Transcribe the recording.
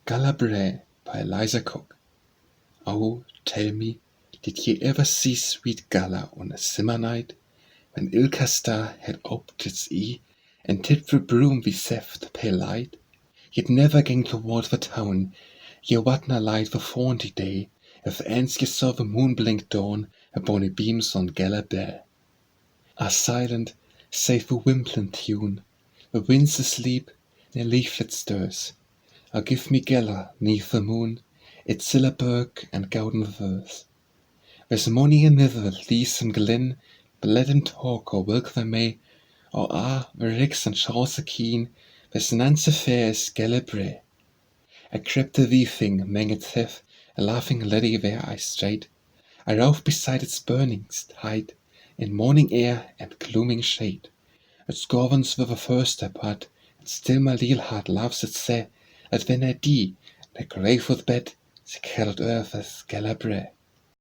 Galabray by Eliza Cook. Oh, tell me, did ye ever see sweet Gala on a summer night, when ilka star had oped its ee, and tipped the broom wi' saft pale light? Ye'd never gang toward the town, ye wadna light the faunty day, if ance ye saw the moon blink dawn upon the beams on Galabray. Ah, silent, save the wimpling tune, the wind's asleep, nae leaflet stirs. Ah, give me Gala 'neath the moon, its siller birk and gowden firs. There's mony anither leas and glen, but let them talk or wilk they may, or the ricks and shaws keen, there's none so fair as Galabray. I crept a wee thing 'mang its heft, a laughing laddie where I strayed. I roved beside its burning height, in morning air and glooming shade. Its governs were the first I part, and still my leal heart loves it sae, that when I die, the grave with bed, the carolled earth as Galabray.